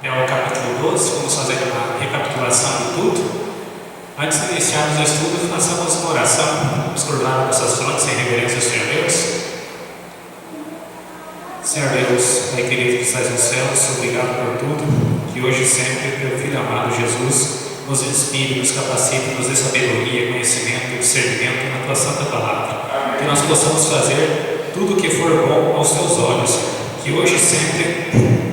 até o capítulo 12, vamos fazer uma recapitulação de tudo. Antes de iniciarmos o estudo, façamos uma oração, vamos curvar nossas frontes em reverência ao Senhor Deus. Senhor Deus, Pai querido que estás nos céus, obrigado por tudo, que hoje e sempre teu Filho amado Jesus nos inspire, nos capacite, nos dê sabedoria, conhecimento e discernimento na tua santa palavra. Que nós possamos fazer tudo o que for bom aos teus olhos, que hoje e sempre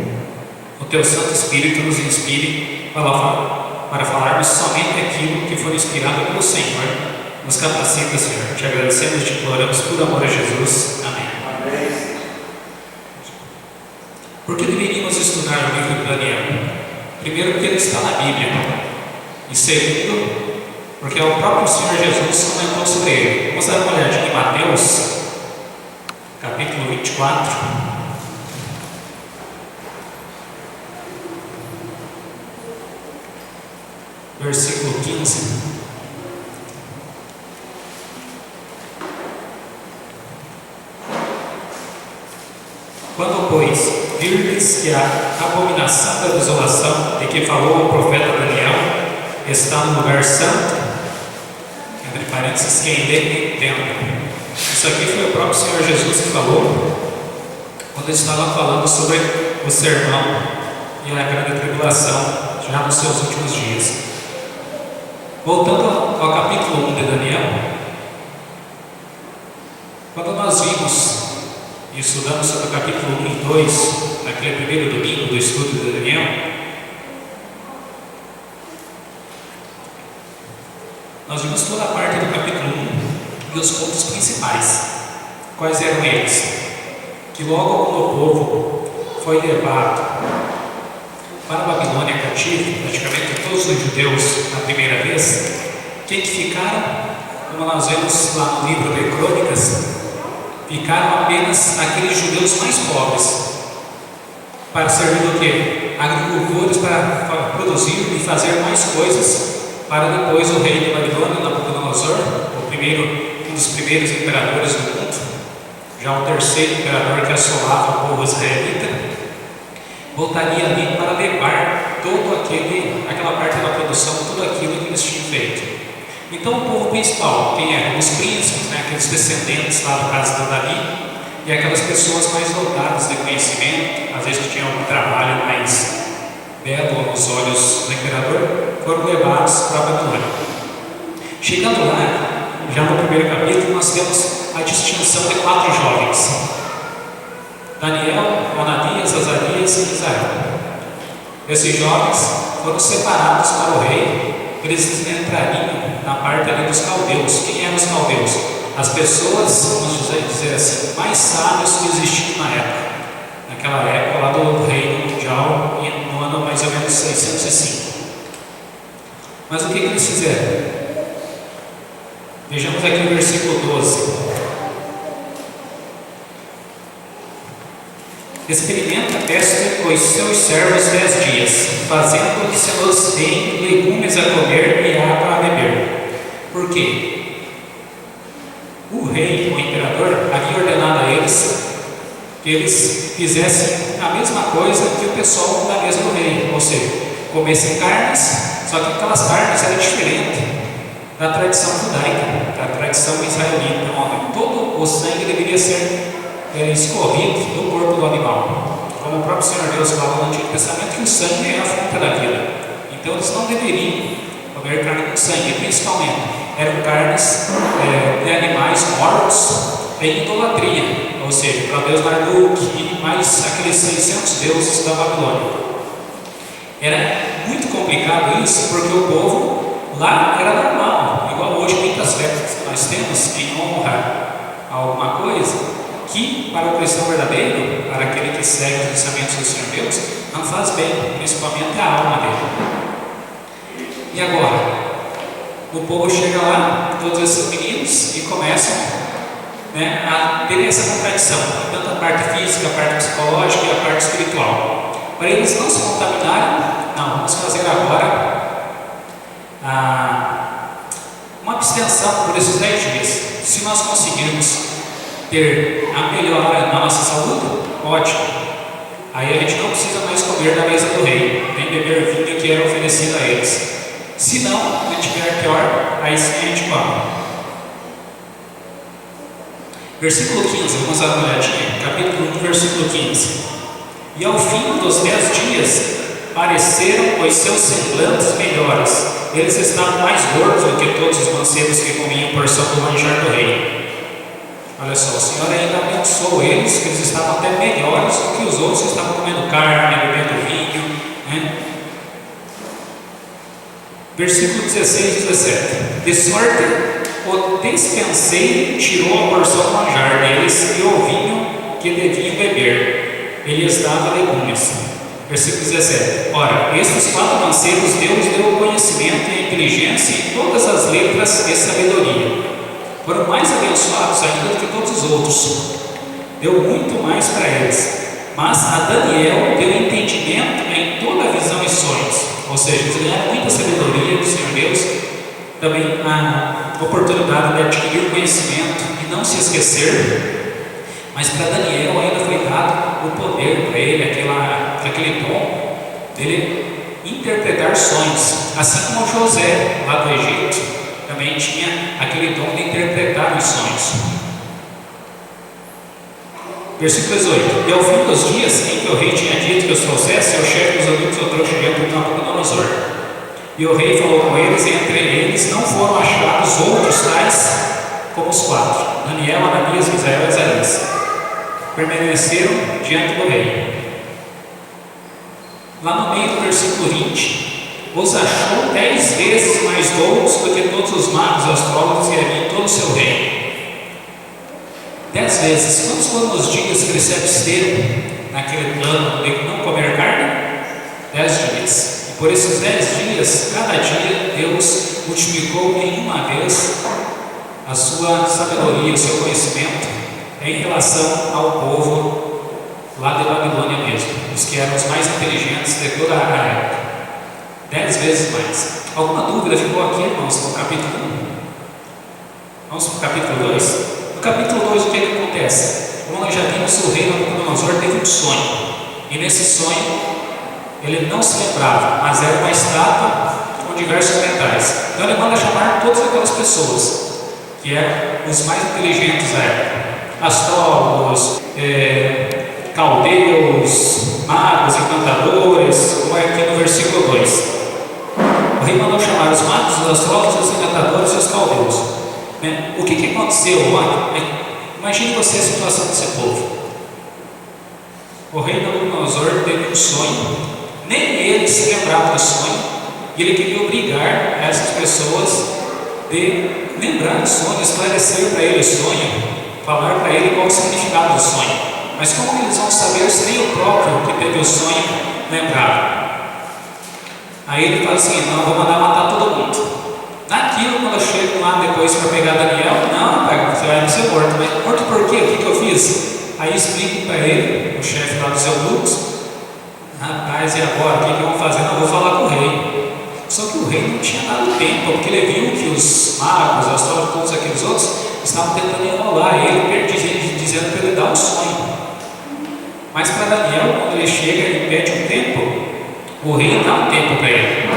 o teu Santo Espírito nos inspire para falarmos somente aquilo que for inspirado pelo Senhor. Nos capacita, Senhor. Te agradecemos e te imploramos por amor a Jesus. Amém. Amém. Por que deveríamos estudar o livro de Daniel? Primeiro, porque ele está na Bíblia. E segundo, porque o próprio Senhor Jesus comentou sobre ele. Vamos dar uma olhadinha em Mateus, capítulo 24. Versículo 15. Quando, pois, virdes que a abominação da desolação de que falou o profeta Daniel está no lugar santo, entre parênteses, quem lê, entenda. Isso aqui foi o próprio Senhor Jesus que falou, quando ele estava falando sobre o sermão e a grande tribulação, já nos seus últimos dias. Voltando ao capítulo 1 de Daniel, quando nós vimos e estudamos sobre o capítulo 1 e 2, naquele primeiro domingo do estudo de Daniel, nós vimos toda a parte do capítulo 1 e os pontos principais. Quais eram eles? Que logo quando o povo foi levado para a Babilônia cativo, praticamente todos os judeus na primeira vez, quem que ficaram? Como nós vemos lá no livro de Crônicas, ficaram apenas aqueles judeus mais pobres, para servir do quê? Agricultores, para produzir e fazer mais coisas, para depois o rei de Babilônia, Nabucodonosor, um dos primeiros imperadores do mundo, já o terceiro imperador que assolava o povo israelita, voltaria ali para levar toda aquela parte da produção, tudo aquilo que eles tinham feito. Então o povo principal, quem eram? Os príncipes, né? Aqueles descendentes lá do caso de Davi, e aquelas pessoas mais dotadas de conhecimento, às vezes que tinham um trabalho mais belo aos olhos do imperador, foram levados para a Babilônia. Chegando lá, já no primeiro capítulo, nós temos a distinção de 4 jovens: Daniel, Ananias, Azarias e Misael. Esses jovens foram separados para o rei, eles entrariam na parte ali dos caldeus. Quem eram os caldeus? As pessoas, vamos dizer assim, mais sábias que existiam na época. Naquela época lá do reino mundial, no ano mais ou menos 605. Mas o que eles fizeram? Vejamos aqui o versículo 12. Experimenta peste os seus servos 10 dias, fazendo que se nos deem legumes a comer e água a beber. Por quê? O rei, o imperador, havia ordenado a eles que eles fizessem a mesma coisa que o pessoal da mesa do rei, ou seja, comessem carnes, só que aquelas carnes eram diferentes da tradição judaica, da tradição israelita, onde todo o sangue deveria ser escorrido do corpo do animal. Como o próprio Senhor Deus fala no Antigo Testamento, que o sangue é a fonte da vida. Então eles não deveriam comer carne com sangue, principalmente eram carnes de animais mortos em idolatria, ou seja, para Deus Marduk e mais aqueles 600 deuses da Babilônia. Era muito complicado isso, porque o povo lá era normal, igual hoje muitas festas que nós temos em honra a alguma coisa, que para o cristão verdadeiro, para aquele que segue os ensinamentos do Senhor Deus, não faz bem, principalmente a alma dele. E agora, o povo chega lá, todos esses meninos, e começam a ter essa contradição, tanto a parte física, a parte psicológica e a parte espiritual. Para eles não se contaminarem, não, vamos fazer agora uma abstenção por esses 10 dias. Se nós conseguirmos ter a melhora na nossa saúde, ótimo. Aí a gente não precisa mais comer comer da mesa do rei, nem beber vinho que era oferecido a eles. Se não, quando tiver pior, aí sim a gente come. Versículo 15, vamos dar uma olhadinha, capítulo 1, versículo 15. E ao fim dos 10 dias, pareceram os seus semblantes melhores. Eles estavam mais gordos do que todos os mancebos que comiam porção do manjar do rei. Olha só, o Senhor ainda abençoou eles, que eles estavam até melhores do que os outros que estavam comendo carne, bebendo vinho, né? Versículo 16 e 17. De sorte, o despenseiro tirou a porção do manjar deles e o vinho que deviam beber. Ele lhes dava legumes. Versículo 17. Ora, estes 4 mancebos Deus deu o conhecimento e a inteligência e todas as letras e sabedoria. Foram mais abençoados ainda do que todos os outros. Deu muito mais para eles. Mas a Daniel deu entendimento em toda a visão e sonhos. Ou seja, eles ganharam muita sabedoria do Senhor Deus. Também a oportunidade de adquirir conhecimento e não se esquecer. Mas para Daniel ainda foi dado o poder para ele, aquele dom dele interpretar sonhos. Assim como José, lá do Egito, também tinha aquele dom de interpretar os sonhos. Versículo 18. E ao fim dos dias em que o rei tinha dito que os trouxesse, o chefe dos eunucos o trouxe diante do Nabucodonosor. E o rei falou com eles, e entre eles não foram achados outros tais como os 4, Daniel, Ananias, Misael e Azarias. Permaneceram diante do rei. Lá no meio do versículo 20, os achou 10 vezes mais doutos do que todos os magos, astrólogos que havia em todo o seu reino. 10 vezes. Quantos foram os dias que eles se absteram naquele plano de não comer carne? 10 dias. E por esses 10 dias, cada dia, Deus multiplicou em uma vez a sua sabedoria, o seu conhecimento em relação ao povo lá de Babilônia mesmo, os que eram os mais inteligentes de toda a época. 10 vezes mais. Alguma dúvida ficou aqui, irmãos, no capítulo 1? Vamos para o capítulo 2? No capítulo 2, o que acontece? Como nós já vimos, o rei Nabucodonosor teve um sonho. E nesse sonho, ele não se lembrava, mas era uma estátua com diversos metais. Então ele manda chamar todas aquelas pessoas que eram os mais inteligentes da época. Astrólogos, caldeus, magos, encantadores, como é aqui no versículo 2. O rei mandou chamar os magos, os astrólogos, os encantadores e os caldeus. O que aconteceu? Imagine você a situação desse povo. O rei Nabucodonosor teve um sonho, nem ele se lembrava do sonho, e ele queria obrigar essas pessoas de lembrar do sonho, esclarecer para ele o sonho, falar para ele qual o significado do sonho. Mas como eles vão saber se nem o próprio que teve o sonho lembrava? Aí ele fala assim: não, vou mandar matar todo mundo. Naquilo, quando eu chego lá depois para pegar Daniel, não, pai, você vai ser morto. Mas morto por quê? O que eu fiz? Aí explico para ele, o chefe lá dos eunucos: rapaz, e agora? O que eu vou fazer? Não, vou falar com o rei. Só que o rei não tinha dado tempo, porque ele viu que os magos, os astrólogos, todos aqueles outros estavam tentando enrolar ele, dizendo para ele dar um sonho. Mas para Daniel, quando ele chega, ele pede um tempo, o rei dá um tempo para ele.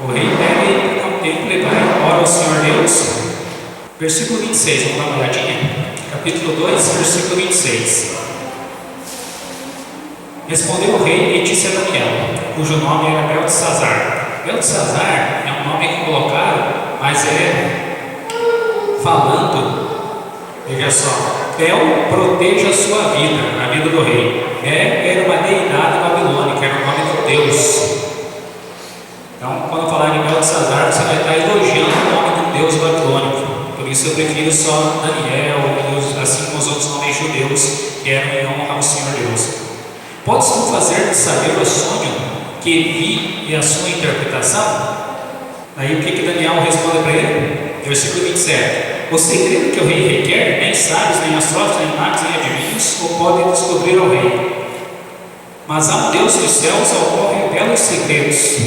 O rei pede um tempo, ele vai, ora ao Senhor Deus. Versículo 26, vamos dar uma olhadinha. Capítulo 2, versículo 26. Respondeu o rei e disse a Daniel, cujo nome era Beltesazar. Beltesazar é um nome que colocaram, mas falando, veja só, Bel proteja a sua vida, a vida do rei. Era uma deidade babilônica, era o nome de Deus. Então, quando falar em Beltesazar, você vai estar elogiando o nome de um Deus babilônico. Por isso eu prefiro só Daniel, assim como os outros nomes judeus, que eram em honra ao Senhor Deus. Podes tu fazer saber o sonho que vi e a sua interpretação? Aí o que Daniel responde para ele? Versículo 27. O segredo que o rei requer, nem sábios, nem astrólogos, nem magos, nem adivinhos, o podem descobrir ao rei. Mas a um Deus dos céus ao qual revela os segredos.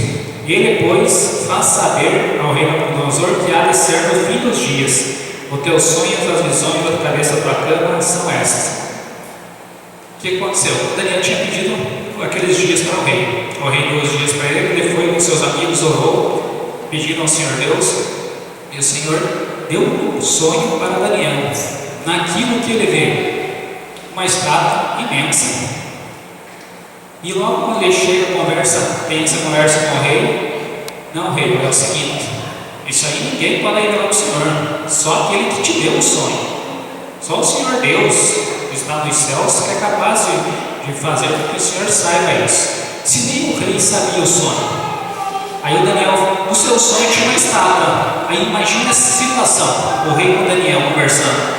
Ele, pois, faz saber ao rei Nabucodonosor que há de ser no fim dos dias. Os teus sonhos, as visões da cabeça da tua cama são essas. O que aconteceu? Daniel tinha pedido aqueles dias para o rei. O rei deu os dias para ele, ele foi com seus amigos, orou, pediram ao Senhor Deus, e o Senhor deu um sonho para Daniel, naquilo que ele vê, uma estátua imensa. E logo quando ele chega, tem essa conversa com o rei, não, rei, é o seguinte, isso aí ninguém pode revelar para o Senhor, só aquele que te deu o sonho. Só o Senhor Deus, que está nos céus, que é capaz de fazer com que o Senhor saiba isso. Se nem o rei sabia o sonho. Aí o Daniel, no seu sonho tinha uma estátua. Aí imagina essa situação, o rei com o Daniel conversando.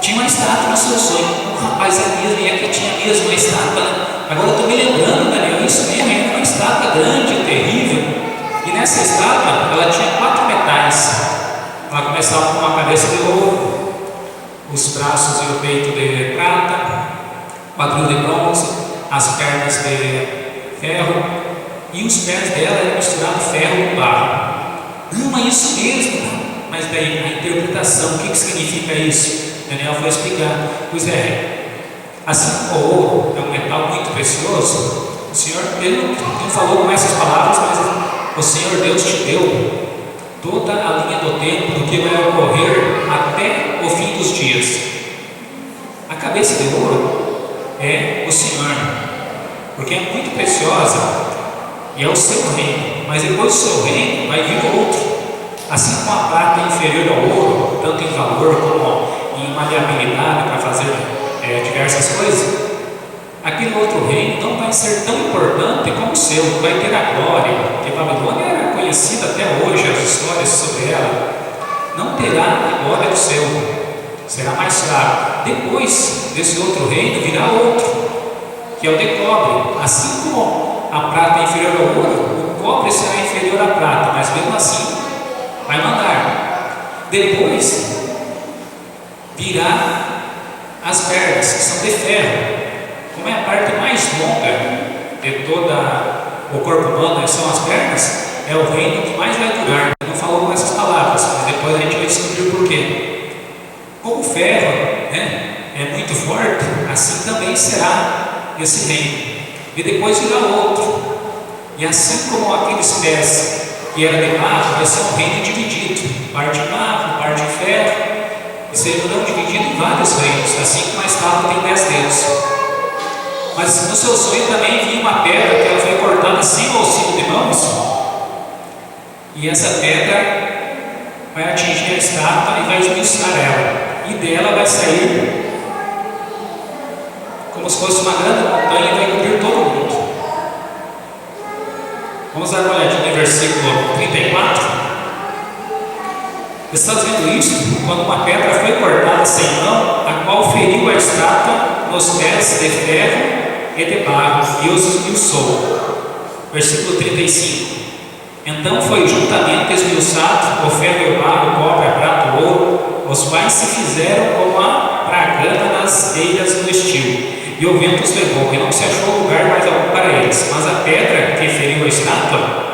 Tinha uma estátua no seu sonho. Rapaz, é mesmo, e aqui tinha mesmo uma estátua. Agora eu estou me lembrando, Daniel, isso mesmo, era uma estátua grande, terrível. E nessa estátua, ela tinha 4 metais. Ela começava com uma cabeça de ouro, os braços e o peito de prata, quadril de bronze, as pernas de ferro, e os pés dela eram misturados ferro com barro. Não, mas isso mesmo. Mas daí a interpretação, o que significa isso? Daniel foi explicar. Pois é, assim como o ouro é um metal muito precioso, o Senhor, ele não falou com essas palavras, mas o Senhor Deus te deu toda a linha do tempo do que vai ocorrer até o fim dos dias. A cabeça de ouro é o Senhor, porque é muito preciosa e é o seu reino, mas depois do seu reino vai vir outro. Assim como a prata é inferior ao ouro, tanto em valor como em maleabilidade para fazer diversas coisas, aquele outro reino não vai ser tão importante como o seu, vai ter a glória, que Babilônia era conhecida até hoje, as histórias sobre ela, não terá a glória do seu, será mais fraco. Depois desse outro reino virá outro, que é o de cobre. Assim como a prata é inferior ao ouro, o cobre será inferior à prata, mas mesmo assim vai mandar. Depois virá as pernas, que são de ferro. Como é a parte mais longa de todo o corpo humano, são as pernas, é o reino que mais vai durar. Não falou com essas palavras, mas depois a gente vai descobrir o porquê. Como o ferro é muito forte, assim também será esse reino. E depois virá outro. E assim como aqueles pés que eram de barro, vai ser um reino dividido, parte de barro, parte de ferro, e serão divididos em vários reinos, assim como a estátua tem 10 dedos. Mas no seu sonho também vinha uma pedra que ela foi cortada sem o auxílio de mãos, e essa pedra vai atingir a estátua e vai esmiuçar ela, e dela vai sair como se fosse uma grande montanha e vai cobrir todo mundo. Vamos dar uma olhadinha no versículo 34. Estás vendo isso? Quando uma pedra foi cortada sem mão, a qual feriu a estátua nos pés de ferro e de barro, e os esmiuçou. Versículo 35. Então foi juntamente esmiuçado o ferro e o barro, o cobre, a prata, o ouro, os quais se fizeram como a bragana nas telhas do estio. E o vento os levou, e não se achou lugar mais algum para eles. Mas a pedra que feriu a estátua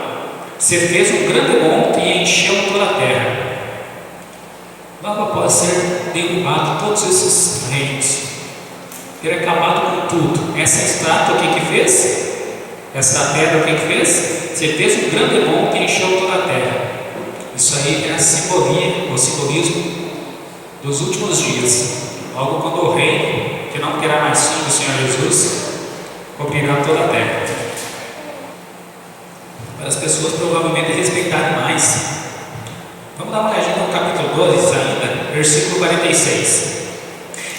se fez um grande monte e encheu toda a terra. Logo após ser derrubado todos esses reinos, ter acabado com tudo, essa estátua o que fez? Essa pedra o que fez? Se fez um grande monte e encheu toda a terra. Isso aí é a simbolia, o simbolismo dos últimos dias. Logo quando o reino, que não terá mais fim, do Senhor Jesus, cobrirá toda a terra. Para as pessoas provavelmente respeitarem mais. Vamos dar uma olhadinha no capítulo 2 ainda, versículo 46.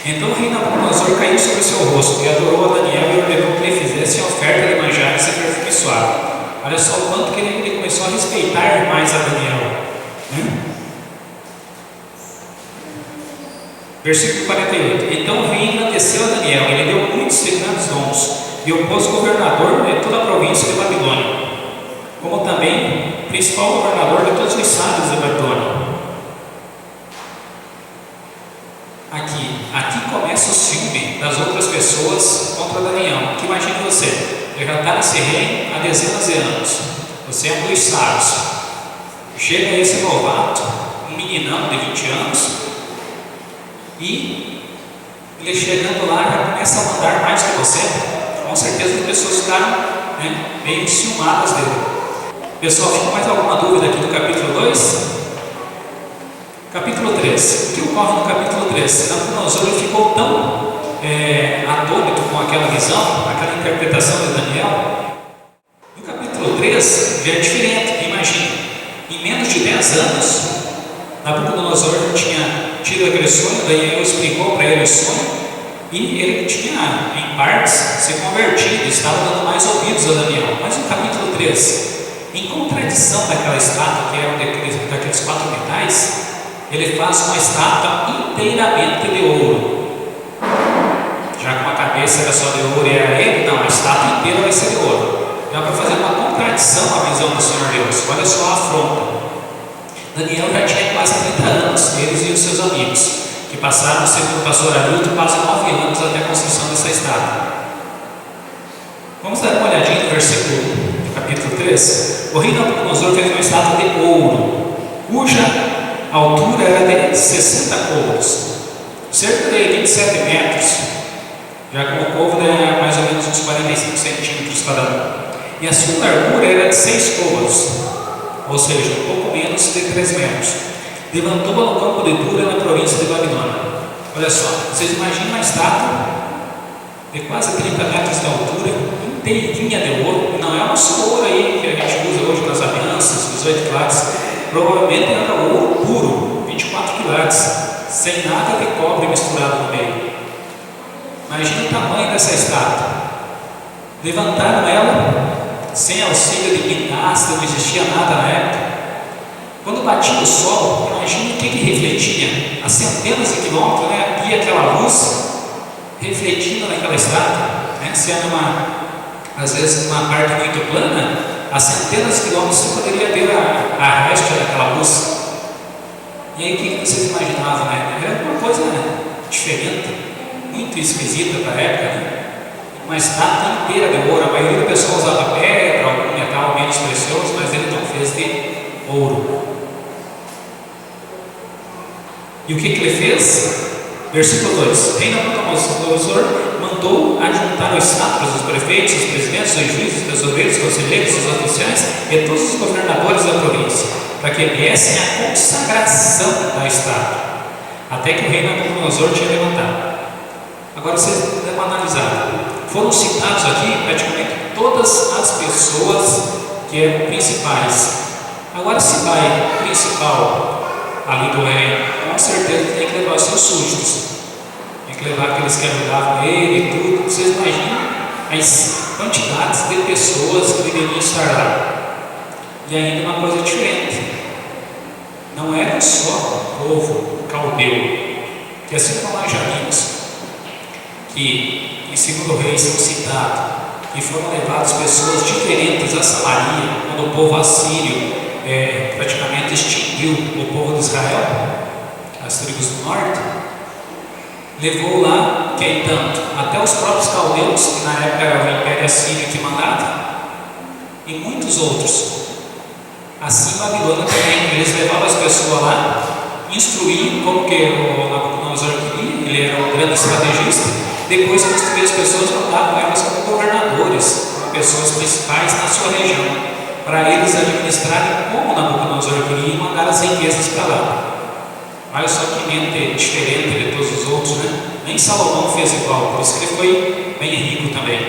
Então o rei Nabucodonosor caiu sobre o seu rosto e adorou a Daniel e ordenou que lhe fizesse oferta de manjares e perfume suave. Olha só o quanto que ele começou a respeitar mais a Daniel. Versículo 48. Então o rei engrandeceu a Daniel e lhe deu muitos e grandes dons, e o pôs governador de toda a província de Babilônia, como também principal governador de todos os sábios de Babilônia. Aqui começa o ciúme das outras pessoas contra Daniel. Que imagine você, ele já está nesse reino há dezenas de anos, você é um dos sábios, chega esse novato, um meninão de 20 anos, e ele chegando lá já começa a mandar mais que você. com certeza as pessoas ficaram, né, meio ciumadas dele. Pessoal, fica mais alguma dúvida aqui do capítulo 2? Capítulo 3. O que ocorre no capítulo 3? Nabucodonosor ficou tão atônito com aquela visão, aquela interpretação de Daniel. No capítulo 3 já é diferente. Imagine, em menos de 10 anos, Nabucodonosor tinha tido aquele sonho, Daniel explicou para ele o sonho, e ele tinha, em partes, se convertido, estava dando mais ouvidos a Daniel. Mas no capítulo 3, em contradição daquela estátua que era daqueles 4 metais, ele faz uma estátua inteiramente de ouro. Já que uma cabeça era só de ouro e era ele, não, a estátua inteira vai ser de ouro. Dá para fazer uma contradição à visão do Senhor Deus. Olha só a afronta. Daniel já tinha quase 30 anos, eles e os seus amigos, que passaram, segundo o pastor Arilton, quase 9 anos até a construção dessa estátua. Vamos dar uma olhadinha no versículo do capítulo 3. O rei Nabucodonosor fez uma estátua de ouro, cuja altura era de 60 côvados, cerca de 27 metros, já que o côvado é mais ou menos uns 45 centímetros cada um. E a sua largura era de 6 côvados, ou seja, um pouco menos de 3 metros. Levantou-a no campo de Dura, na província de Babilônia. Olha só, vocês imaginam uma estátua de quase 30 metros de altura, inteirinha de ouro. Não é o nosso ouro aí que a gente usa hoje nas alianças, 18 quilates. Provavelmente era ouro puro, 24 quilates, sem nada de cobre misturado no meio. Imagina o tamanho dessa estátua. Levantaram ela sem auxílio de guinasta, não existia nada na época. Quando batia o sol, imagina o que refletia a centenas de quilômetros, né? Havia aquela luz refletindo naquela estátua, né? Sendo às vezes uma parte muito plana, a centenas de quilômetros você poderia ver a réstia daquela luz. E aí o que vocês imaginavam, né? Era uma coisa diferente, muito esquisita para a época, né? Uma estátua inteira de ouro. A maioria da pessoa usava pedra, algum metal menos precioso, mas ele não fez de ouro. E o que ele fez? Versículo 2: Rei Nabucodonosor mandou ajuntar os sátrapas, os prefeitos, os presidentes, os juízes, os tesoureiros, os conselheiros, os oficiais e todos os governadores da província, para que viessem a consagração da estátua, até que o rei Nabucodonosor tinha levantado. Agora vocês devem analisar. Foram citados aqui praticamente todas as pessoas que eram principais. Agora, se vai principal ali do rei, com certeza tem que levar os seus súditos, tem que levar aqueles que ajudavam ele e tudo. Vocês imaginam as quantidades de pessoas que deveriam estar lá. E ainda uma coisa diferente, não era só o povo caldeu, que assim como nós já vimos que em 2 Reis são citados que foram levadas pessoas diferentes a Samaria, quando o povo assírio praticamente extinguiu o povo de Israel, as tribos do norte. Levou lá, quem tanto? Até os próprios caldeus, que na época era o Império Assírio que mandava, e muitos outros. Assim Babilônia também, eles levavam as pessoas lá, instruíam como que o Nabucodonosor queria, ele era um grande estrategista. Depois que instruía as pessoas, mandavam elas como governadores, como pessoas principais na sua região, para eles administrarem como Nabucodonosor queria e mandar as riquezas para lá. Olha só que mente diferente de todos os outros, né? Nem Salomão fez igual, por isso que ele foi bem rico também.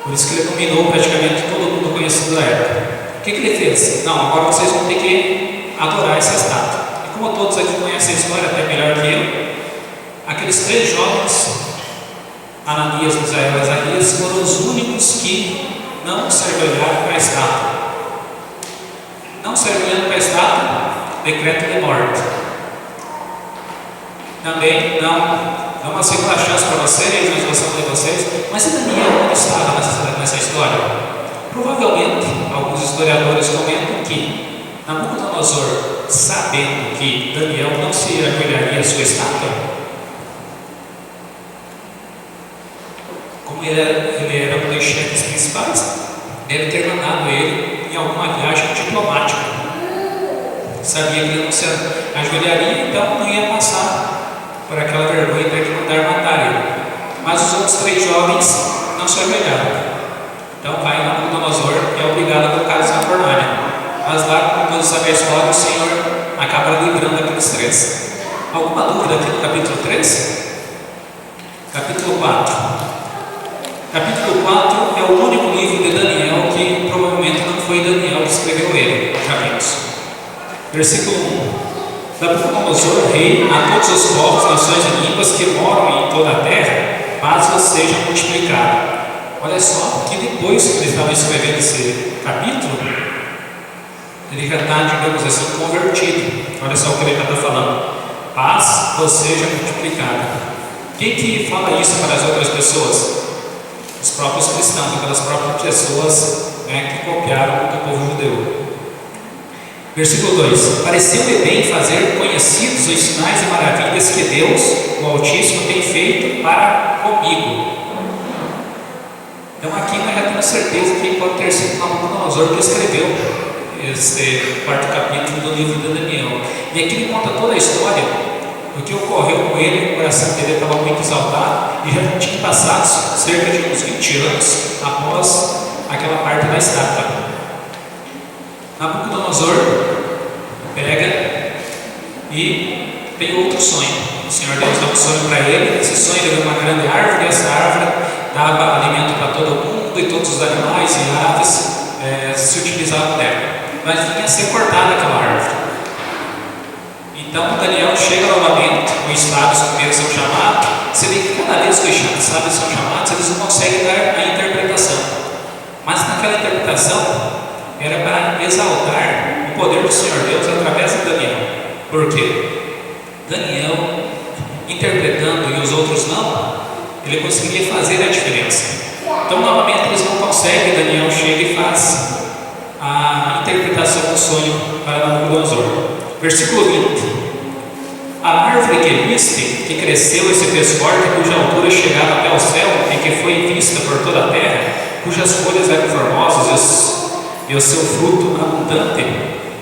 Por isso que ele dominou praticamente todo mundo conhecido da época. O que ele fez? Não, agora vocês vão ter que adorar essa estátua. E como todos aqui conhecem a história até melhor que eu, aqueles 3 jovens, Ananias, Misael e Azarias, foram os únicos que não se ajoelharam para a estátua. Não se ajoelhando para a estátua, decreto de morte. Também dá uma segunda chance para vocês, na situação de vocês. Mas e Daniel onde estava nessa história? Provavelmente, alguns historiadores comentam que Nabucodonosor, sabendo que Daniel não se ajoelharia à sua estátua, como ele era um dos chefes principais, deve ter mandado ele em alguma viagem diplomática. Sabia que ele não se ajoelharia, então não ia passar por aquela vergonha de ter que mandar matar ele. Mas os outros 3 jovens não se ajoelharam. Então vai Nabucodonosor e é obrigado a colocar-os na fornalha. Mas lá, como todos sabem a história, o Senhor acaba livrando aqueles 3. Alguma dúvida aqui no capítulo 3? Capítulo 4. Capítulo 4 é o único livro de Daniel que provavelmente não foi Daniel que escreveu ele, já vimos. Versículo 1. Nabucodonosor, rei, a todos os povos, nações e línguas que moram em toda a terra, paz vos seja multiplicada. Olha só, que depois que ele estava escrevendo esse capítulo, ele já está, digamos assim, convertido. Olha só o que ele está falando: paz vos seja multiplicada. Quem que fala isso para as outras pessoas? Os próprios cristãos, aquelas próprias pessoas, né, que copiaram do povo judeu. Versículo 2: pareceu-me bem fazer conhecidos os sinais e maravilhas que Deus, o Altíssimo, tem feito para comigo. Então aqui nós já temos certeza que pode ter sido Nabucodonosor que escreveu esse 4º capítulo do livro de Daniel. E aqui ele conta toda a história do que ocorreu com ele. O coração dele estava muito exaltado e já tinha passado cerca de uns 20 anos após aquela parte da estátua. Nabucodonosor pega e tem outro sonho. O Senhor Deus dá um sonho para ele. Esse sonho ele vê uma grande árvore, e essa árvore dava alimento para todo mundo, e todos os animais e aves se utilizavam dela. Mas vinha a ser cortada aquela árvore. Então Daniel chega novamente, os sábios primeiro são chamados. Você vê que cada vez que os sábios são chamados, eles não conseguem dar a interpretação. Mas naquela interpretação era para exaltar o poder do Senhor Deus através de Daniel. Por quê? Daniel, interpretando e os outros não, ele conseguiria fazer a diferença. Então novamente eles não conseguem. Daniel chega e faz a interpretação do sonho para Nabucodonosor. Versículo 20: a árvore que viste, que cresceu e se fez forte, cuja altura chegava até o céu e que foi vista por toda a terra, cujas folhas eram formosas e o seu fruto abundante,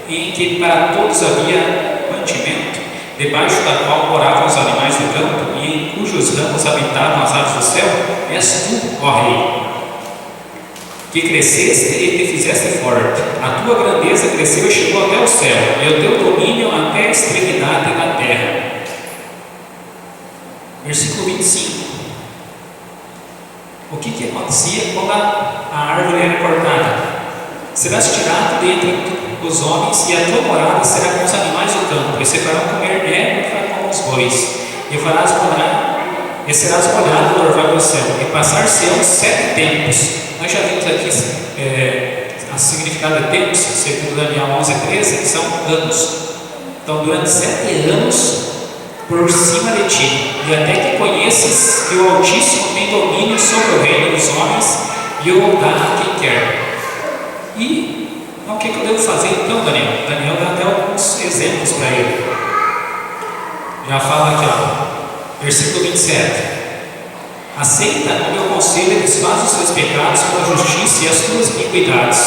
e em que para todos havia mantimento, debaixo da qual moravam os animais do campo, e em cujos ramos habitavam as aves do céu, és tu, ó Rei, que cresceste e te fizeste forte. A tua grandeza cresceu e chegou até o céu, e o teu domínio até a extremidade da terra. Versículo 25. O que acontecia quando a árvore era cortada? Serás tirado dentre os homens, e a tua morada será com os animais do campo, e se farão comer erva como os bois, e farás morar, e serás molhado no orvalho do céu, e passar-se-ão 7 tempos. Nós já vimos aqui a significado de tempos, segundo Daniel 11:13, que são anos. Então, durante 7 anos por cima de ti, e até que conheças que o Altíssimo tem domínio sobre o reino dos homens e o dá a quem quer. E o que eu devo fazer então, Daniel? Daniel dá até alguns exemplos para ele. Já fala aqui, ó, versículo 27. Aceita o meu conselho e desfaz os teus pecados com a justiça e as tuas iniquidades.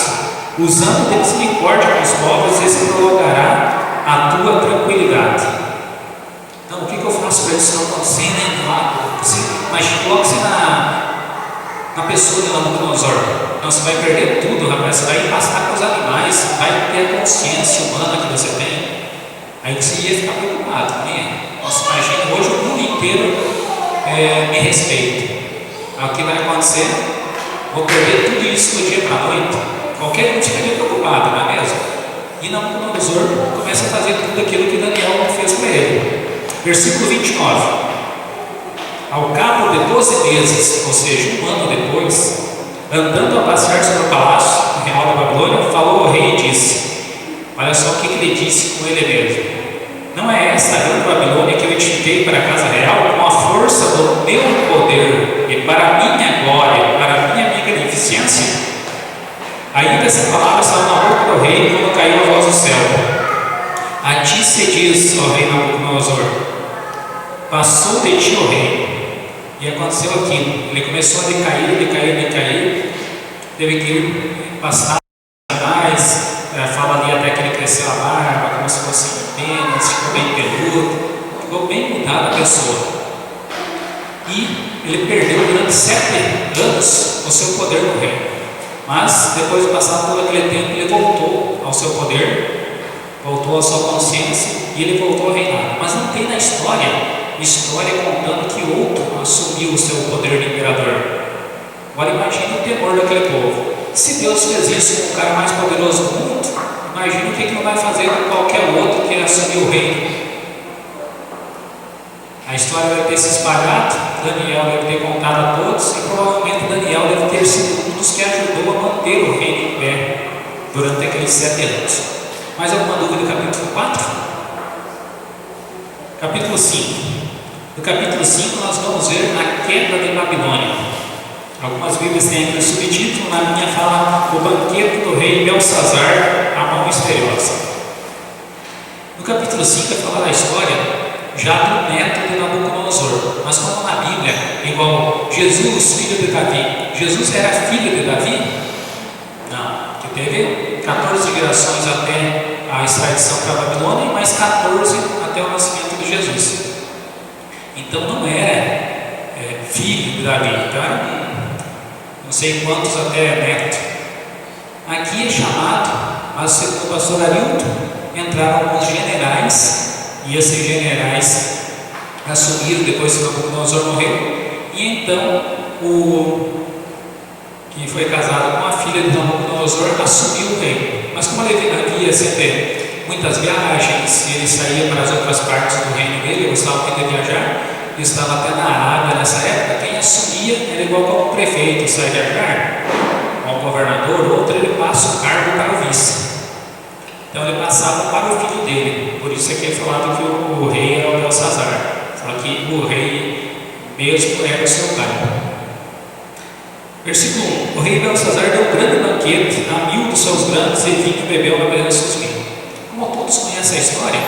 Usando de misericórdia com os pobres, esse prolongará a tua tranquilidade. Então, o que eu faço para isso não acontecer, né? Mas coloque-se na pessoa de Nabucodonosor. Então, você vai perder tudo, rapaz. Você vai pastar com os animais, vai ter a consciência humana que você tem. Aí você ia ficar preocupado, né? Nossa, imagina, hoje o mundo inteiro me respeita. Aí o que vai acontecer? Vou perder tudo isso do dia para a noite. Qualquer um ficaria preocupado, não é mesmo? E Nabucodonosor começa a fazer tudo aquilo que Daniel fez para ele. Versículo 29. Ao cabo de 12 meses, ou seja, 1 ano depois, andando a passear sobre o palácio real da Babilônia, falou ao rei e disse: olha só o que ele disse com ele mesmo. Não é esta a grande Babilônia que eu edifiquei para a casa real com a força do meu poder e para a minha glória, para a minha magnificência? Ainda essa palavra estava na boca do rei quando caiu a voz do céu. A ti se diz, ó rei Nabucodonosor, passou de ti, ó rei. E aconteceu aquilo. Ele começou a decair. Teve que passar mais. Fala ali até que ele cresceu a barba, como se fosse penas, ficou bem peludo, ficou bem mudada a pessoa. E ele perdeu o seu poder no reino. Mas, depois de passar todo aquele tempo, ele voltou ao seu poder, voltou à sua consciência e ele voltou a reinar. Mas não tem na história contando que outro assumiu o seu poder de imperador. Agora imagine o temor daquele povo. Se Deus fez isso com o cara mais poderoso do mundo, imagine o que ele não vai fazer com qualquer outro que assumiu o reino. A história deve ter se espalhado, Daniel deve ter contado a todos e provavelmente Daniel deve ter sido um dos que ajudou a manter o reino em pé durante aqueles 7 anos. Mais alguma dúvida do capítulo 4? Capítulo 5. No capítulo 5 nós vamos ver a queda de Babilônia. Algumas Bíblias têm aqui o subtítulo, na minha fala o banquete do rei Belsazar, a mão misteriosa. No capítulo 5 é falar da história já do neto de Nabucodonosor, mas como na Bíblia, igual Jesus, filho de Davi, Jesus era filho de Davi? Não, que teve 14 gerações até a extradição para a Babilônia e mais 14 até o nascimento de Jesus. Então não era filho de Davi, então era não sei quantos até neto. Aqui é chamado, mas segundo o pastor Arilton, entraram alguns generais. E esses generais assumiram depois que Nabucodonosor morreu. E então o que foi casado com a filha de Nabucodonosor assumiu o reino. Mas como ele havia sempre muitas viagens, e ele saía para as outras partes do reino dele, ele gostava muito de viajar, ele estava até na Arábia nessa época, quem assumia era igual como o prefeito sai viajar, ou o governador, outro ele passa o cargo para o vice. Então ele passava para o filho dele, por isso é que ele falava que o rei era o Belsazar, só que o rei mesmo era o seu pai. Versículo 1: O rei Belsazar deu um grande banquete a 1000 dos seus grandes e vinho bebeu na presença dos vinhos. Como todos conhecem a história,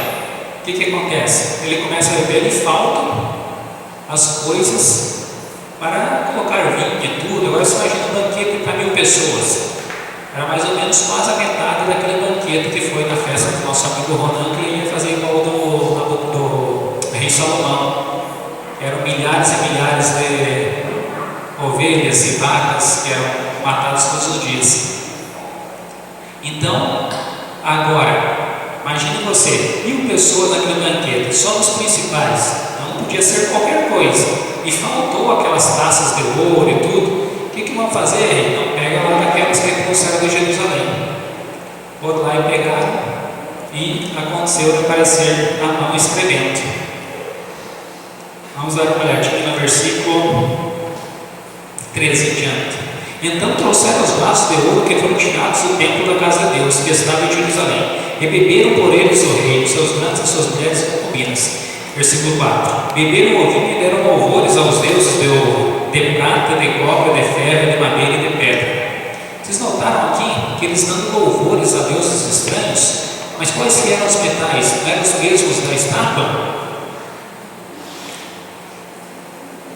o que acontece? Ele começa a beber e faltam as coisas para colocar vinho e tudo. Agora você imagina um banquete para 1000 pessoas. Era mais ou menos quase a metade daquele banquete que foi na festa do nosso amigo Ronan, que ia fazer igual do rei Salomão. Eram milhares e milhares de ovelhas e vacas que eram matadas todos os dias. Então, agora, imagine você, 1000 pessoas naquele banquete, só os principais, não podia ser qualquer coisa, e faltou aquelas taças de ouro e tudo. O que vão fazer? Então pega lá daquelas que trouxeram de Jerusalém. Foram lá e pegaram, e aconteceu de aparecer a mão escrevendo. Vamos dar uma olhadinha no versículo 13 em diante. Então trouxeram os vasos de ouro que foram tirados do templo da casa de Deus, que estava em Jerusalém, e beberam por eles o rei, os seus grandes e suas mulheres e concubinas. Versículo 4: Beberam o vinho e deram louvores aos deuses de ouro, de prata, de cobre, de ferro, de madeira e de pedra. Vocês notaram aqui que eles dão louvores a deuses estranhos, mas quais que eram os metais? Não eram os mesmos da estátua?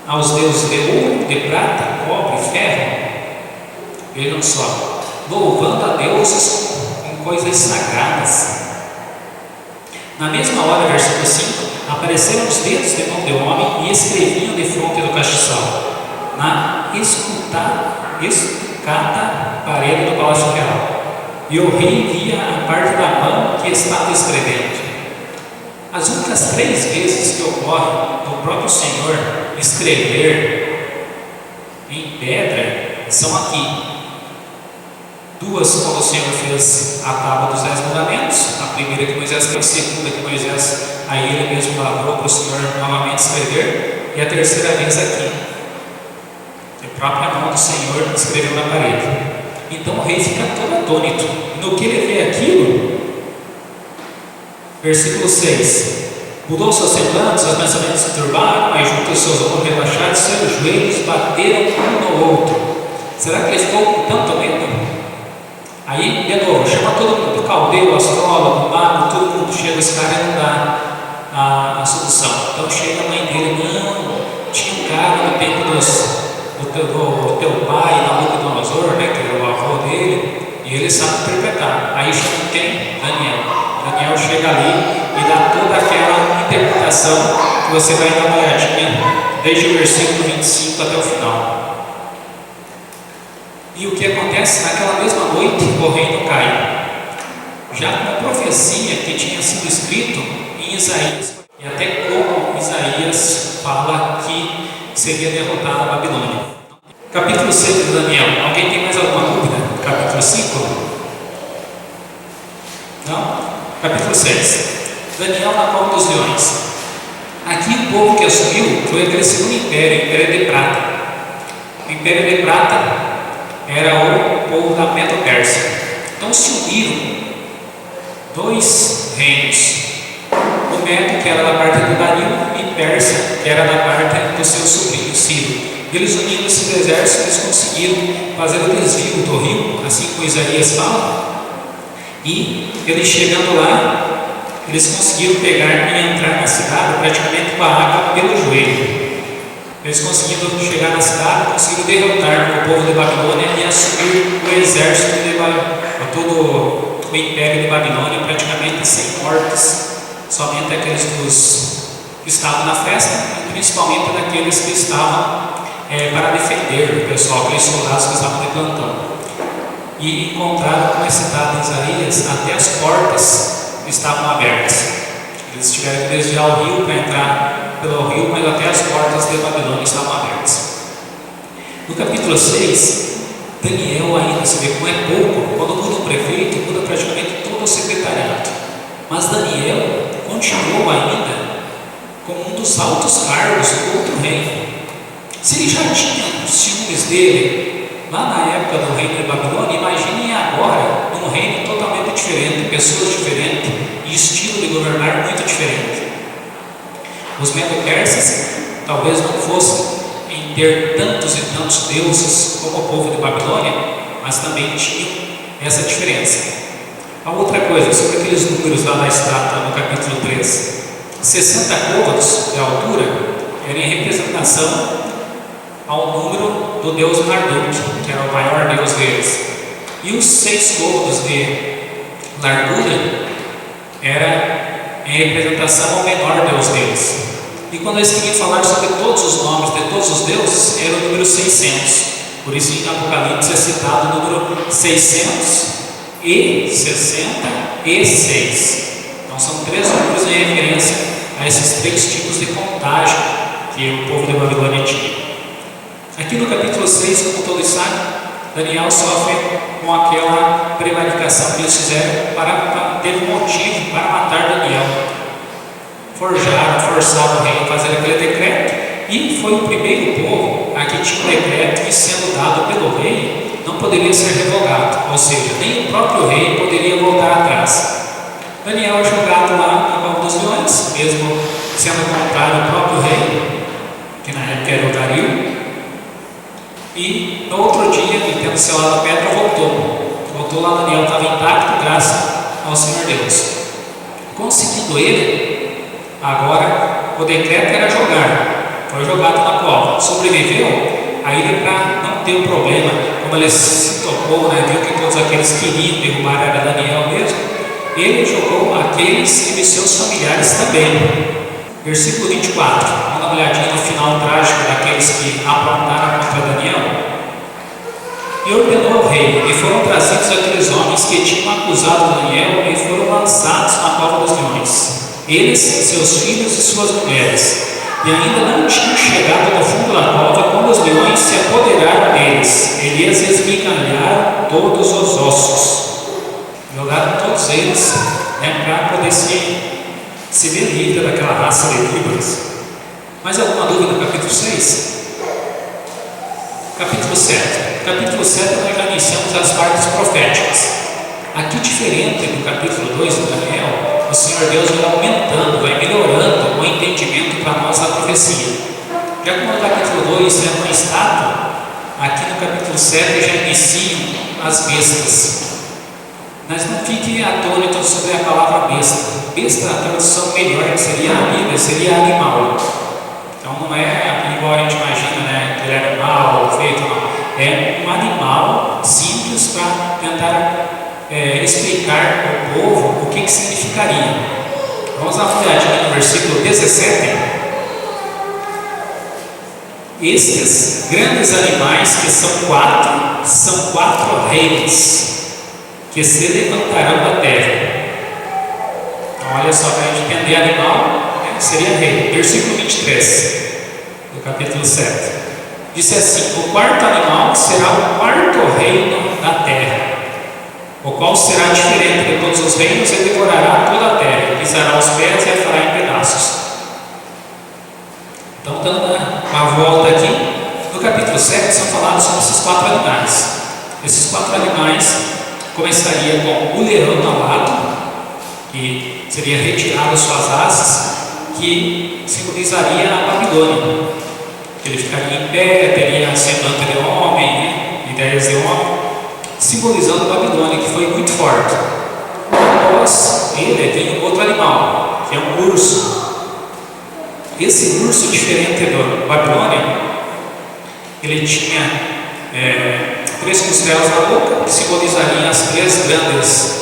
Aos deuses de ouro, de prata, cobre, ferro. Vejam só, louvando a deuses com coisas sagradas. Na mesma hora, versículo 5, apareceram os dedos de mão de homem e escreviam de fronte do castiçal, na estucada parede do palácio real. E o rei via a parte da mão que estava escrevendo. As únicas 3 vezes que ocorre do próprio Senhor escrever em pedra são aqui. 2 quando o Senhor fez a tábua dos 10 mandamentos, a primeira que Moisés fez, a segunda que Moisés aí ele mesmo lavrou para o Senhor novamente escrever, e a terceira vez aqui, a própria mão do Senhor escreveu na parede. Então o rei fica todo atônito. No que ele vê aquilo, versículo 6: mudou seus semblantes, os pensamentos se turbaram, mas junto aos seus ombros relaxados, seus joelhos bateram um no outro. Será que ele ficou com tanto medo? Aí, de novo, chama todo mundo, caldeu, astrólogo, mago, todo mundo chega, esse cara não dá a solução. Então chega a mãe dele, não, tinha um cara no tempo do teu pai, Nabucodonosor, né, que era o avô dele, e ele sabe interpretar. Aí chama quem? Daniel chega ali e dá toda aquela interpretação que você vai dar uma olhadinha desde o versículo 25 até o final. E o que acontece? Naquela mesma noite o reino cai. Já com a profecia que tinha sido escrito em Isaías, e até como Isaías fala que seria derrotada a Babilônia. Capítulo 6 de Daniel. Alguém tem mais alguma dúvida? Capítulo 5? Não? Capítulo 6. Daniel na cova dos leões. Aqui o povo que assumiu foi aquele segundo império, o Império de Prata. O Império de Prata era o povo da Medo-Pérsia. Então se uniram dois reinos. O Medo, que era da parte do Dario, e Pérsia, que era da parte do seu sobrinho Ciro. Eles unindo esses exércitos, eles conseguiram fazer o desvio do rio, assim como Isaías fala. E eles chegando lá, eles conseguiram pegar e entrar na cidade praticamente com a água pelo joelho. Eles conseguiram chegar na cidade, conseguiram derrotar o povo de Babilônia e assumir o exército de todo o império de Babilônia, praticamente sem mortes, somente aqueles que estavam na festa, e principalmente daqueles que estavam para defender o pessoal, aqueles soldados que estavam de plantão. E encontraram, como é citado em Isaías, até as portas estavam abertas. Eles tiveram que desviar o rio para entrar pelo rio, mas até as portas de Babilônia estavam abertas. No capítulo 6, Daniel ainda, se vê como é pouco, quando muda o prefeito, muda praticamente todo o secretariado. Mas Daniel continuou ainda como um dos altos cargos do outro reino. Se ele já tinha os ciúmes dele lá na época do reino de Babilônia, imaginem agora num reino totalmente diferente, pessoas diferentes e estilo de governar muito diferente. Os Medo-Persas talvez não fossem em ter tantos e tantos deuses como o povo de Babilônia, mas também tinham essa diferença. A outra coisa, sobre aqueles números lá na estátua no capítulo 3, 60 côvados de altura era em representação ao número do deus Marduk, que era o maior deus deles. E os 6 côvados de largura era em representação ao menor deus deles. E quando eles queriam falar sobre todos os nomes de todos os deuses, era o número 600. Por isso em Apocalipse é citado o número 666. Então são 3 números em referência a esses 3 tipos de contagem que o povo de Babilônia tinha. Aqui no capítulo 6, como todos sabem, Daniel sofre com aquela prevaricação que eles fizeram para ter um motivo para matar Daniel. Forçaram o rei a fazer aquele decreto, e foi o primeiro povo a que tinha um decreto que, sendo dado pelo rei, não poderia ser revogado, ou seja, nem o próprio rei poderia voltar atrás. Daniel é jogado lá na cova dos leões, mesmo sendo contrário ao próprio rei, que na época era o Dario. E no outro dia, tendo selado a pedra, voltou lá. Daniel estava intacto, graças ao Senhor Deus. Conseguindo ele, agora o decreto era jogar. Foi jogado na cova. Sobreviveu. Aí ele, para não ter um problema, como ele se tocou, viu que todos aqueles queriam derrubar era Daniel mesmo, ele jogou aqueles e seus familiares também. Versículo 24, vamos dar uma olhadinha no final trágico daqueles que aprontaram contra Daniel. E ordenou ao rei, e foram trazidos aqueles homens que tinham acusado Daniel, e foram lançados na cova dos leões, eles, seus filhos e suas mulheres. E ainda não tinham chegado no fundo da cova quando os leões se apoderaram deles, e lhes esmigalharam todos os ossos. Jogaram todos eles para poder se ver livre daquela raça de víboras. Mais alguma dúvida no capítulo 6? Capítulo 7. Capítulo 7 nós já iniciamos as partes proféticas. Aqui, diferente do capítulo 2 de Daniel, o Senhor Deus vai aumentando, vai melhorando o entendimento para nós da profecia. Já como no capítulo 2 é uma estátua, aqui no capítulo 7 já iniciam as bestas. Mas não fiquem atônitos sobre a palavra besta. Besta, a tradução melhor que seria amiga, seria animal. Então não é igual a gente imagina, aquele animal feito, não. É um animal simples para tentar explicar ao povo o que significaria. Vamos dar uma olhadinha no versículo 17. Estes grandes animais, que são reis que se levantarão da terra. Então, olha só, para a gente entender animal, seria rei. Versículo 23 do capítulo 7. Disse assim: o quarto animal será o quarto reino da terra, o qual será diferente de todos os reinos e devorará toda a terra, pisará os pés e a fará em pedaços. Então, dando uma volta aqui, no capítulo 7 são falados sobre esses quatro animais. Esses quatro animais começaria com o leão alado, que seria retirado suas asas, que simbolizaria a Babilônia. Ele ficaria em pé, teria semblante de homem, ideias de homem, simbolizando a Babilônia, que foi muito forte. Após ele tem um outro animal, que é um urso. Esse urso, diferente da Babilônia, ele tinha 3 costelas na boca, que simbolizariam as 3 grandes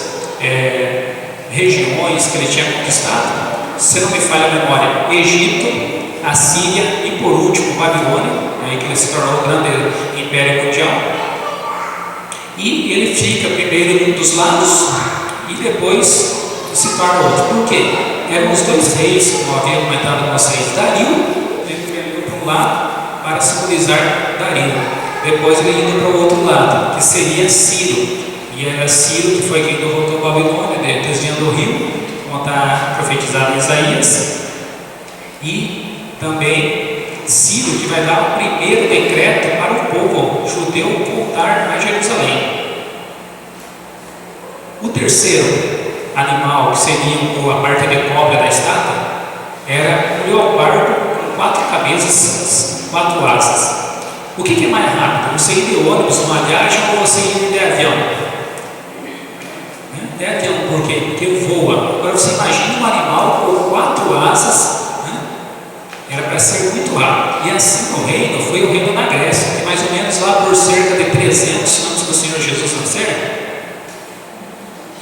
regiões que ele tinha conquistado. Se não me falha a memória, Egito, Assíria e por último Babilônia, aí que ele se tornou o grande império mundial. E ele fica primeiro em um dos lados e depois se torna outro. Por quê? Eram os 2 reis, como havia comentado com vocês. Dario, ele indo para um lado para simbolizar Dario. Depois ele indo para o outro lado, que seria Ciro. E era Ciro que foi quem derrotou Babilônia, desviando o rio, como está profetizado em Isaías. E também Ciro, que vai dar o primeiro decreto para o povo judeu voltar a Jerusalém. O terceiro animal, que seria a parte de cobre da estátua, era o leopardo com 4 cabeças, 4 asas. O que é mais rápido? Você ir de ônibus numa viagem ou você ir de avião? De avião, por quê? Porque voa. Agora você imagina um animal com 4 asas. Era para ser muito rápido. E assim o reino foi o reino na Grécia, que mais ou menos lá por cerca de 300 anos do Senhor Jesus nascer,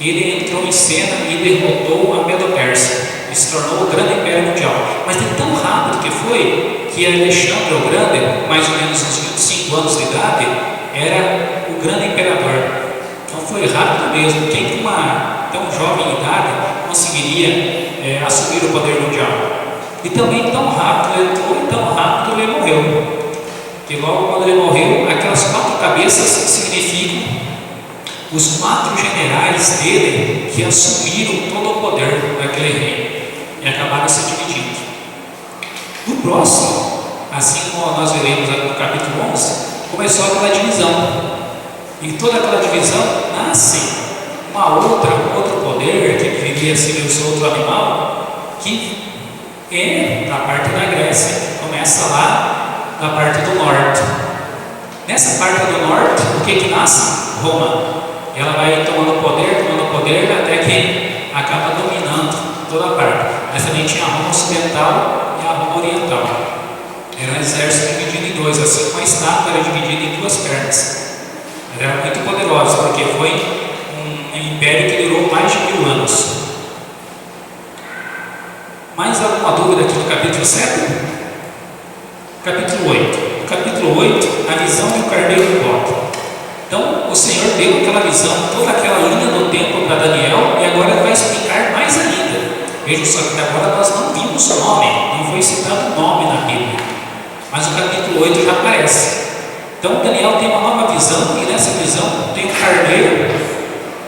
ele entrou em cena e derrotou a Medo-Pérsia e se tornou o grande império mundial. Mas de tão rápido que foi, que Alexandre o Grande, mais ou menos uns 25 anos de idade, era o grande imperador. Então foi rápido mesmo. Quem com uma tão jovem idade conseguiria assumir o poder mundial? E também tão rápido ele entrou e tão rápido ele morreu. E logo quando ele morreu, aquelas 4 cabeças significam os 4 generais dele que assumiram todo o poder daquele reino e acabaram se dividindo. No próximo, assim como nós veremos no capítulo 11, começou aquela divisão. E toda aquela divisão nasce outro poder que viria a ser esse outro animal, que é da parte da Grécia, começa lá na parte do norte. Nessa parte do norte, o que nasce? Roma. Ela vai tomando poder, até que acaba dominando toda a parte. Mas também tinha a Roma ocidental e a Roma oriental. Era um exército dividido em 2, assim como a estátua era dividida em 2 pernas. Mas era muito poderosa, porque foi um império que durou mais de 1000 anos. Mais alguma dúvida aqui no capítulo 7? Capítulo 8. No capítulo 8, a visão do carneiro do bode. Então, o Senhor deu aquela visão, toda aquela linha do tempo para Daniel, e agora ele vai explicar mais ainda. Veja só que agora nós não vimos o nome, não foi citado o nome na Bíblia, mas o capítulo 8 já aparece. Então, Daniel tem uma nova visão, e nessa visão tem um carneiro,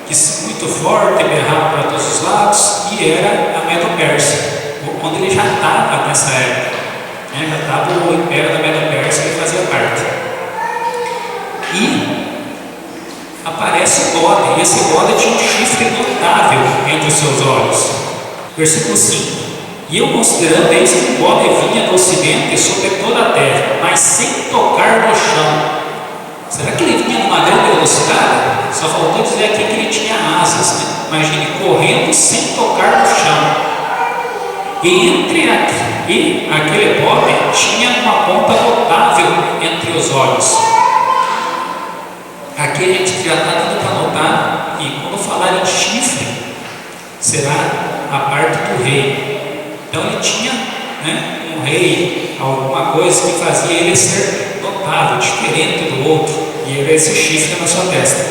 que muito forte, berrava para todos os lados, e era a Medo-Pérsia, onde ele já estava nessa época. Já estava o império da Medo-Pérsia, que fazia parte. E aparece o bode, e esse bode tinha um chifre notável entre os seus olhos. Versículo 5: e eu considerando, eis que o bode vinha do ocidente sobre toda a terra, mas sem tocar no chão. Será que ele vinha numa grande velocidade? Só faltou dizer aqui que ele tinha asas, né? Imagine, correndo sem tocar no chão. E aquele bode tinha uma ponta notável entre os olhos. Aqui a gente já está dando para notar que quando falar em chifre, será a parte do rei. Então ele tinha um rei, alguma coisa que fazia ele ser notável, diferente do outro, e era esse chifre na sua testa.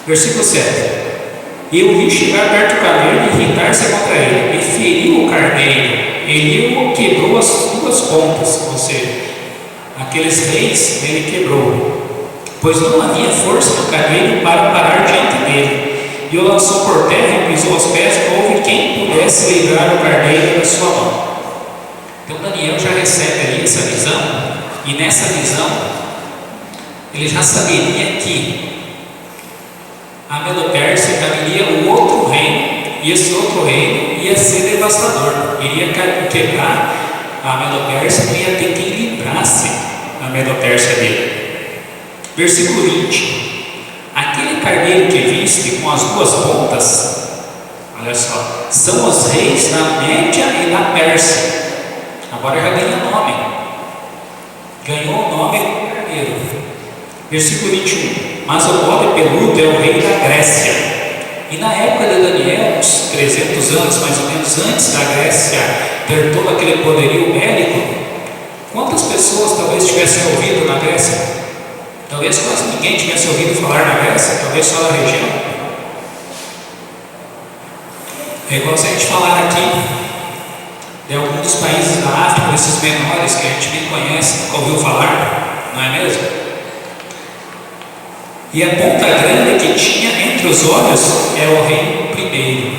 Versículo 7. E eu vi chegar perto do carneiro e irritar-se contra ele, e feriu o carneiro, ele o quebrou as duas pontas, ou seja, aqueles reis ele quebrou, pois não havia força no carneiro para parar diante dele, e o lançou por terra e pisou os pés, não houve quem pudesse livrar o carneiro da sua mão. Então Daniel já recebe ali essa visão, e nessa visão ele já saberia que a Medo-Pérsia viria o outro reino, e esse outro reino ia ser devastador, iria quebrar a Medo-Pérsia, não ia ter quem livrasse a Medo-Pérsia dele. Versículo 20. Aquele carneiro que viste com as duas pontas, olha só, são os reis da Média e da Pérsia. Agora já ganha nome, ganhou o nome do carneiro. Versículo 21. Mas o bode peludo é o rei da Grécia. E na época de Daniel, uns 300 anos mais ou menos antes da Grécia ter todo aquele poderio bélico, quantas pessoas talvez tivessem ouvido na Grécia? Talvez quase ninguém tivesse ouvido falar na Grécia, talvez só na região. É igual se a gente falar aqui de alguns dos países da África, desses menores que a gente nem conhece, nunca ouviu falar, não é mesmo? E a ponta grande que tinha entre os olhos é o reino primeiro.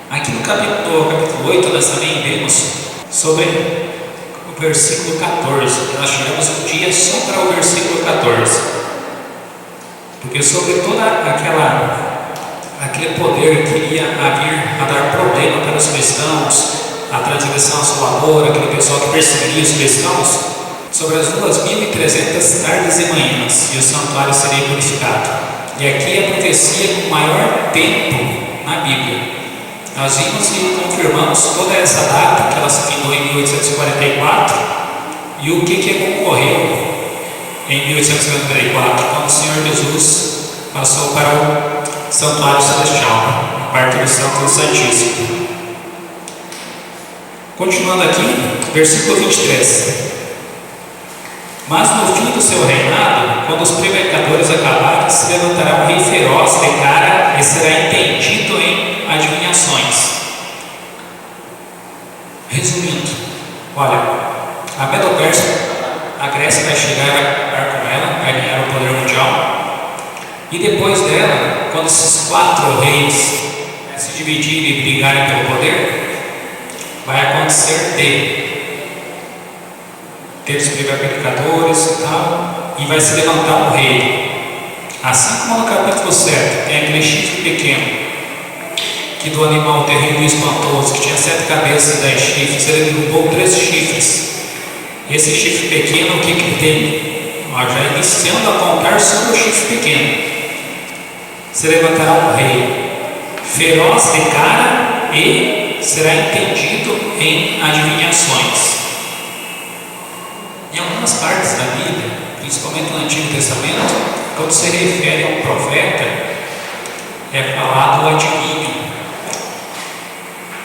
Aqui no capítulo 8 nós também vemos sobre o versículo 14. Nós tiramos um dia só para o versículo 14, porque sobre toda aquele poder que iria vir a dar problema para os cristãos, a transgressão assoladora, aquele pessoal que perseguiria os cristãos, sobre as 2.300 tardes e manhãs, e o santuário seria purificado. E aqui a profecia com maior tempo na Bíblia. Nós vimos e confirmamos toda essa data, que ela se findou em 1844, e o que ocorreu em 1854, quando o Senhor Jesus passou para o santuário celestial, a parte do Santo Santíssimo. Continuando aqui, versículo 23. Mas no fim do seu reinado, quando os prevaricadores acabarem, se levantará um rei feroz de cara e será entendido em adivinhações. Resumindo, olha, a Medo-Pérsia, a Grécia vai chegar, vai acabar com ela, vai ganhar o poder mundial, e depois dela, quando esses 4 reis se dividirem e brigarem pelo poder, vai acontecer ter os prevaricadores e tal, e vai se levantar um rei. Assim como no capítulo 7 tem aquele chifre pequeno, que do animal terrível e espantoso, que tinha 7 cabeças e 10 chifres, ele derrubou 3 chifres. E esse chifre pequeno, o que ele tem? Já iniciando a contar sobre o chifre pequeno. Se levantará um rei, feroz de cara e será entendido em adivinhações. Em algumas partes da Bíblia, principalmente no Antigo Testamento, quando se refere a um profeta, é falado o adivinho.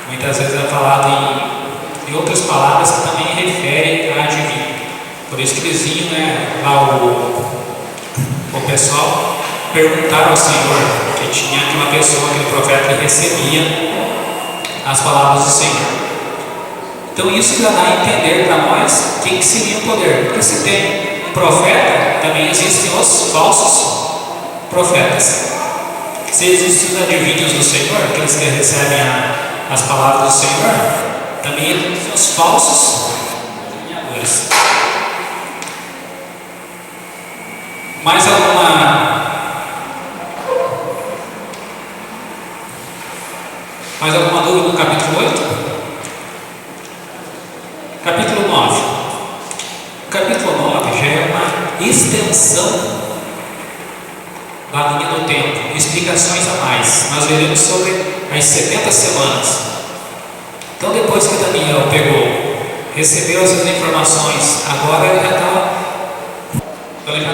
Muitas vezes é falado em outras palavras que também referem a adivinho. Por isso que eles iam, lá o pessoal perguntar ao Senhor, que tinha aquela pessoa, aquele profeta que recebia as palavras do Senhor. Então isso já dá a entender para nós quem que seria o poder. Porque se tem um profeta, também existem os falsos profetas. Se existem os adivinhos do Senhor, aqueles que recebem as palavras do Senhor, também existem os falsos adivinhadores. Mais alguma dúvida no capítulo 8? Capítulo 9. O capítulo 9 já é uma extensão da linha do tempo, explicações a mais. Nós veremos sobre as 70 semanas. Então, depois que Daniel recebeu essas informações, agora ele já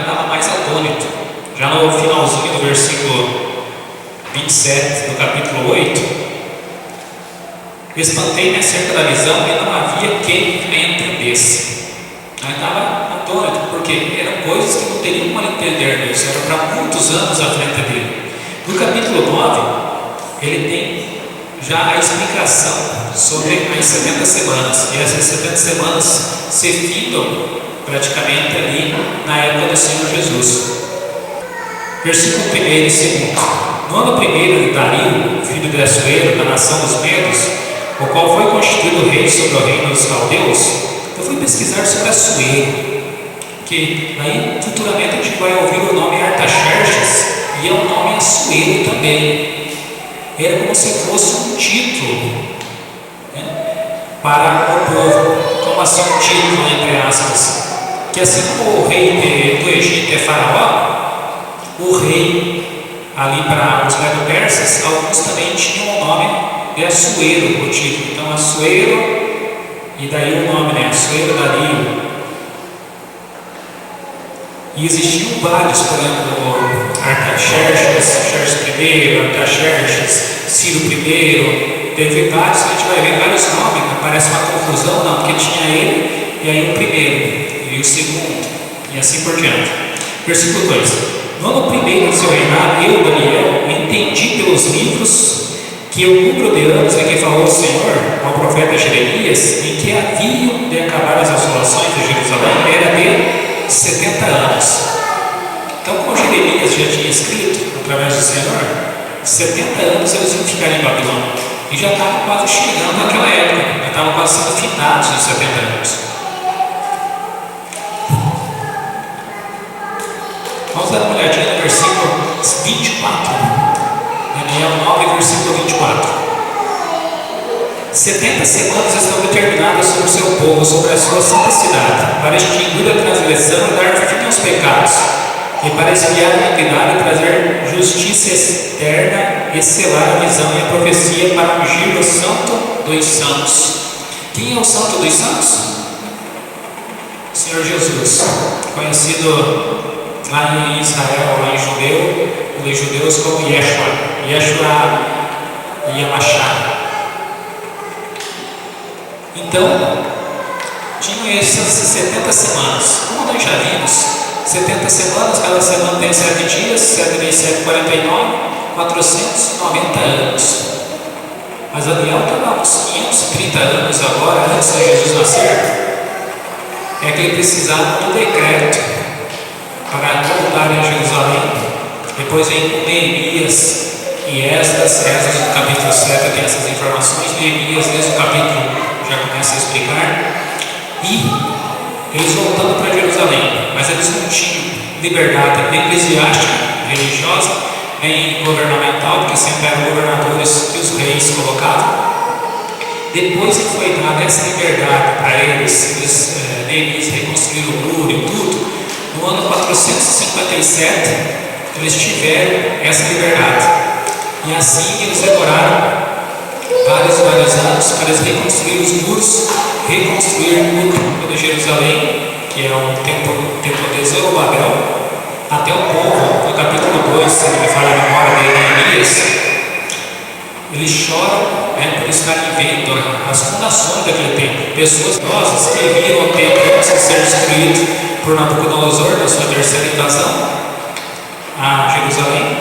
estava mais atônito. Já no finalzinho do versículo 27 do capítulo 8, espantei-me acerca da visão e não havia quem a entendesse. Ele estava atônito, porque eram coisas que não teriam como entender nisso, era para muitos anos à frente dele. No capítulo 9, ele tem já a explicação sobre as 70 semanas, e essas 70 semanas se fitam praticamente ali na época do Senhor Jesus. Versículo 1 e 2. No ano primeiro de Dario, filho de Assuero, da nação dos Medos, o qual foi constituído rei sobre o reino dos caldeus, eu fui pesquisar sobre Assuero, que aí futuramente a gente vai ouvir o nome Artaxerxes, e é o nome Assuero também. Era como se fosse um título, né, para o povo. Como assim um título, entre aspas? Que assim como o rei do Egito é Faraó, o rei ali para os medo-persas, alguns também tinham o nome de Assuero, o título. Então Assuero, e daí o nome, né? Assuero Dario. E existiam vários, por exemplo, Artaxerxes, Xerxes I, Artaxerxes, Ciro I, teve vários, a gente vai ver vários nomes, parece uma confusão, não, porque tinha ele, e aí o primeiro, e o segundo, e assim por diante. Versículo 2: No ano primeiro de seu reinado, eu, Daniel, entendi pelos livros que o número de anos em que falou o Senhor ao profeta Jeremias, em que haviam de acabar as assolações de Jerusalém, era de 70 anos. Então, como Jeremias já tinha escrito através do Senhor, 70 anos eles iam ficar em Babilônia, e já estava quase chegando naquela época, já estavam quase sendo finados os 70 anos. Vamos dar uma olhadinha no versículo 24, Daniel 9, versículo 24. 70 semanas estão determinadas sobre o seu povo, sobre a sua santa cidade, para extinguir a transgressão e dar fim aos pecados, e para expiar a iniquidade e trazer justiça externa e selar a visão e a profecia, para ungir o santo dos santos. Quem é o santo dos santos? O Senhor Jesus, conhecido lá em Israel, lá em pelos judeus como Yeshua Yamashá. Então, tinham essas 70 semanas. Como nós já vimos, 70 semanas, cada semana tem 7 dias, 7 vezes 7, 49, 490 anos. Mas Daniel estava uns 530 anos agora, antes de Jesus nascer. É que ele precisava do decreto para voltar em Jerusalém. Depois vem com Neemias e Esdras no capítulo 7 tem essas informações. Neemias, desde o capítulo 1, já começa a explicar. E eles voltando para Jerusalém, mas eles não tinham liberdade eclesiástica, religiosa, nem governamental, porque sempre eram governadores que os reis colocavam. Depois que foi dada essa liberdade para eles Neemias reconstruíram o muro e tudo, no ano 457 eles tiveram essa liberdade. E assim eles demoraram vários anos para eles reconstruir os muros, reconstruir o templo de Jerusalém, que é o templo de Zorobabel, até o povo, no capítulo 2, se ele me fala a memória de Neemias, eles choram por estarem vendo as fundações daquele templo. Pessoas idosas que viram o templo antes de ser destruído por Nabucodonosor na sua terceira invasão a Jerusalém,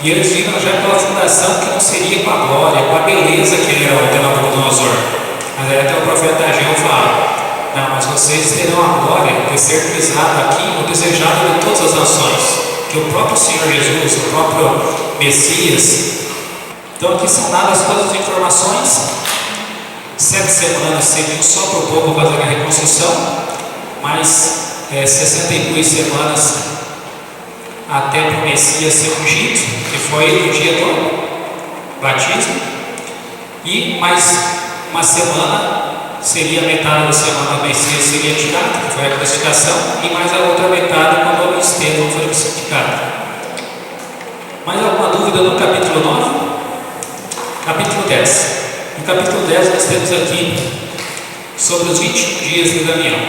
e eles viram já pela fundação que não seria com a glória, com a beleza que era o de Nabucodonosor. Mas aí até o profeta Ageu fala: não, mas vocês terão a glória de ser pisado aqui, o desejado de todas as nações, que o próprio Senhor Jesus, o próprio Messias. Então aqui são dadas todas as informações. 7 semanas seriam só para o povo fazer a reconstrução, mais 62 semanas até para o Messias ser ungido, que foi no dia do batismo, e mais uma semana, seria a metade da semana do Messias seria tirado, que foi a crucificação, e mais a outra metade quando o Estevão foi crucificado. Mais alguma dúvida no capítulo 9? Capítulo 10. No capítulo 10 nós temos aqui sobre os 21 dias de Daniel.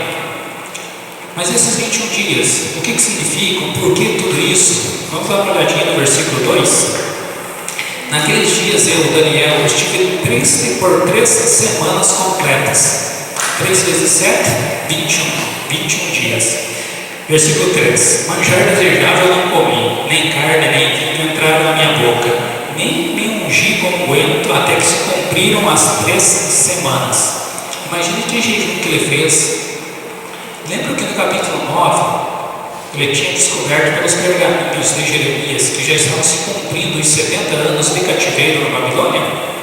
Mas esses 21 dias, o que significam? Por que tudo isso? Vamos dar uma olhadinha no versículo 2. Naqueles dias eu, Daniel, estive por 3 semanas completas. 3 vezes 7, 21 dias. Versículo 3: Manjar desejável não comi, nem carne nem vinho entraram na minha boca, nem me ungi com unguento, até que se cumpriram as 3 semanas. Imagine que jejum que ele fez. Lembra que no capítulo 9 ele tinha descoberto pelos pergaminhos de Jeremias que já estavam se cumprindo os 70 anos de cativeiro na Babilônia?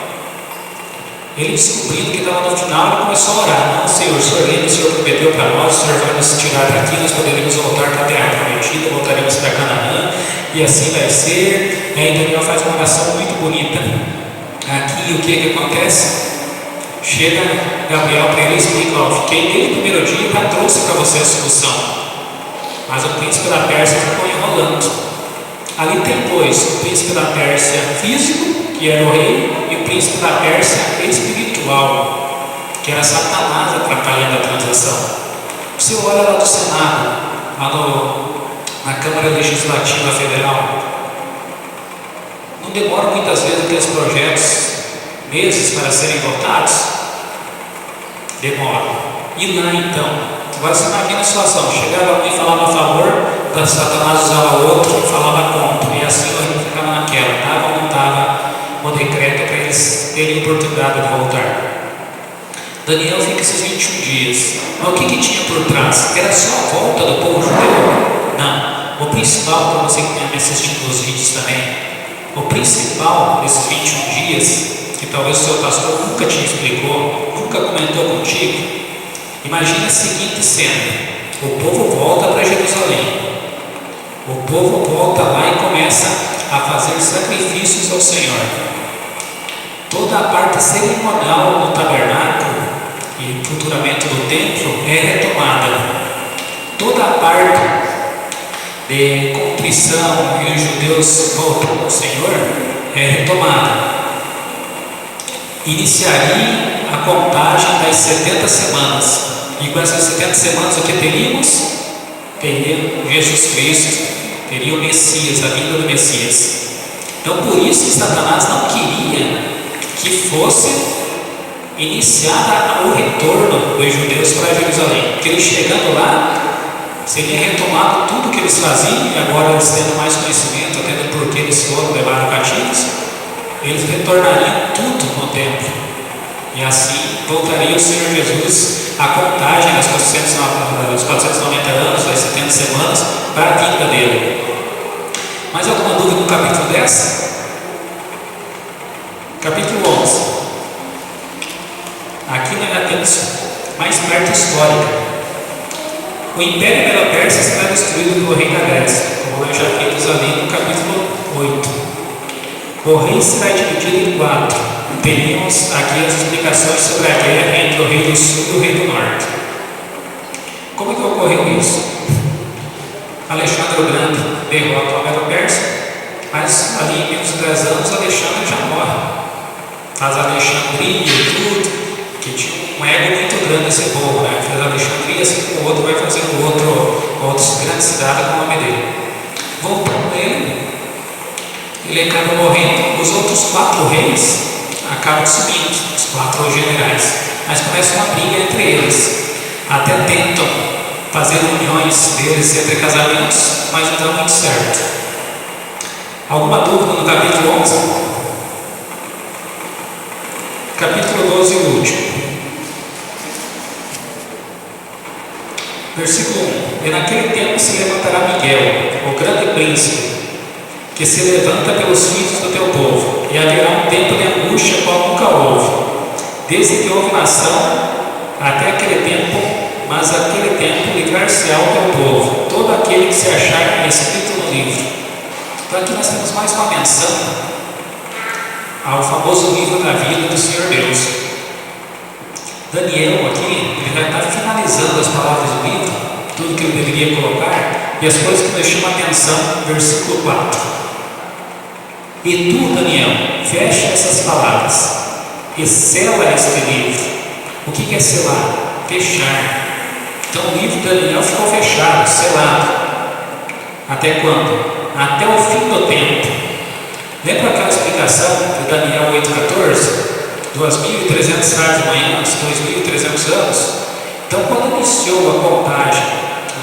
Ele descobrindo que estava no final, ele começou a orar: não, Senhor, o Senhor lembra, o Senhor prometeu para nós, o Senhor vai nos tirar daqui, nós poderemos voltar para a terra prometida, voltaremos para Canaã, e assim vai ser. Aí Daniel faz uma oração muito bonita. Aqui o que acontece? Chega Gabriel para ele e explica: fiquei desde o primeiro dia e já trouxe para você a solução, mas o príncipe da Pérsia ficou enrolando. Ali tem dois: o príncipe da Pérsia físico, que era o rei, e o príncipe da Pérsia espiritual, que era Satanás atrapalhando a transação. Você olha lá do Senado, na Câmara Legislativa Federal, não demora muitas vezes aqueles projetos meses para serem votados? Demora. E lá então, agora você imagina a situação: chegava alguém e falava a favor, da Satanás usava outro e falava contra, e assim a gente ficava naquela, estava ou não estava o decreto para eles terem oportunidade de voltar. Daniel fica esses 21 dias. Mas o que tinha por trás? Era só a volta do povo judeu? Não. O principal, para você que está me assistindo nos vídeos também, o principal desses 21 dias, que talvez o seu pastor nunca te explicou, nunca comentou contigo, imagine a seguinte cena: o povo volta para Jerusalém, o povo volta lá e começa a fazer sacrifícios ao Senhor. Toda a parte cerimonial do tabernáculo e futuramente do templo é retomada. Toda a parte de contrição e os judeus voltando ao Senhor é retomada. Iniciaria a contagem das 70 semanas. E com essas 70 semanas o que teríamos? Teria Jesus Cristo, teria o Messias, a vinda do Messias. Então por isso que Satanás não queria que fosse iniciado o retorno dos judeus para Jerusalém, porque eles chegando lá, seria retomado tudo que eles faziam, e agora eles tendo mais conhecimento, tendo por que eles foram levados cativos, eles retornariam tudo no templo, e assim voltaria o Senhor Jesus a contagem dos 490 anos, das 70 semanas, para a vinda dele. Mais alguma dúvida no capítulo 10? Capítulo 11. Aqui nós já temos mais parte histórica. O Império Medo-Persa será destruído pelo rei da Grécia, como nós já vimos ali no capítulo 8. O rei será dividido em 4. Teríamos aqui as explicações sobre a guerra entre o rei do sul e o rei do norte. Como é que ocorreu isso? Alexandre o Grande derrota o Medo-Persa, mas ali em menos de 10 anos Alexandre já morre. Faz Alexandria e tudo, que tinha um ego muito grande esse povo, né? Fez Alexandria, assim como o outro vai fazendo outras grandes cidades com o nome dele. Voltando ele acaba morrendo. Os outros 4 reis acabam subindo, os 4 generais, mas começa uma briga entre eles. Até tentam fazer uniões deles entre casamentos, mas não dá muito certo. Alguma dúvida no capítulo 11? Capítulo 12 e o último. Versículo 1: E naquele tempo se levantará Miguel, o grande príncipe, que se levanta pelos filhos do teu povo, e haverá um tempo de angústia qual nunca houve, desde que houve nação até aquele tempo, mas aquele tempo livrar-se-á o teu povo, todo aquele que se achar escrito no livro. Então aqui nós temos mais uma menção ao famoso livro da vida do Senhor Deus. Daniel aqui, ele já está finalizando as palavras do livro, tudo que ele deveria colocar, e as coisas que nos chamam a atenção, versículo 4. E tu, Daniel, fecha essas palavras e sela este livro. O que é selar? Fechar. Então o livro de Daniel ficou fechado, selado. Até quando? Até o fim do tempo. Lembra aquela explicação de Daniel 8,14? 2.300 tardes de manhã, 2.300 anos? Então, quando iniciou a contagem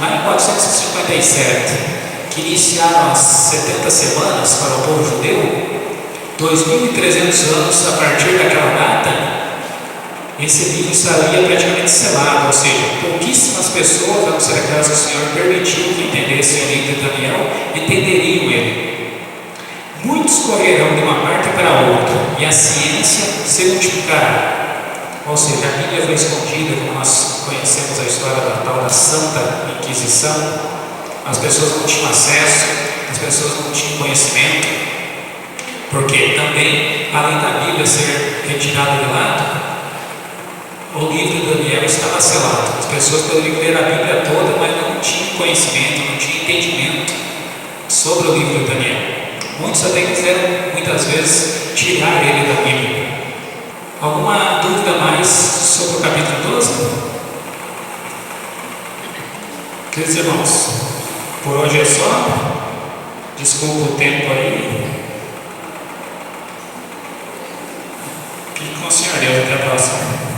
lá em 457, que iniciaram as 70 semanas para o povo judeu, 2.300 anos a partir daquela data, esse livro estaria praticamente selado, ou seja, pouquíssimas pessoas, a não ser aquelas que o Senhor permitiu que entendessem o livro de Daniel, entenderiam ele. Muitos correrão de uma parte para outra, e a ciência se multiplicará. Ou seja, a Bíblia foi escondida, como nós conhecemos a história da tal da Santa Inquisição. As pessoas não tinham acesso, as pessoas não tinham conhecimento, porque também, além da Bíblia ser retirada de lado, o livro de Daniel estava selado. As pessoas poderiam ler a Bíblia toda, mas não tinham conhecimento, não tinham entendimento sobre o livro de Daniel. Muitos até quiseram, muitas vezes, tirar ele da Bíblia. Alguma dúvida mais sobre o capítulo 12? Queridos irmãos, por hoje é só. Desculpa o tempo aí. Fique com o Senhor Deus, até a próxima.